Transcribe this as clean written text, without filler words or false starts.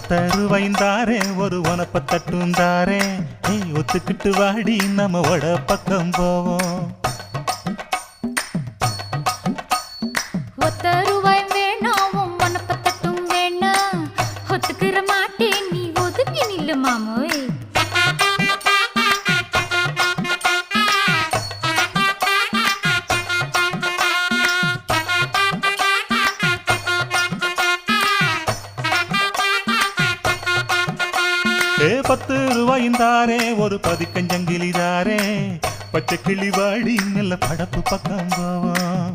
ஒத்தருவைந்தாரே ஒரு உனப்ப தட்டுந்தாரே ஏய் ஒத்துக்கிட்டு வாடி நம்ம வட பக்கம் போவோம். ஒத்தருவாய் வேணாம் உனப்ப தட்டும் வேணாம் ஒத்துக்கிற மாட்டேன் நீ ஒதுங்கி நில்லு மாமோய். ஏ 10 ரூபாய்ந்தாரே ஒரு பதிக்கஞ்சங்கிலிதாரே பச்சை கிளி வாடி நல்ல படப்பு பக்கம் போவோம்.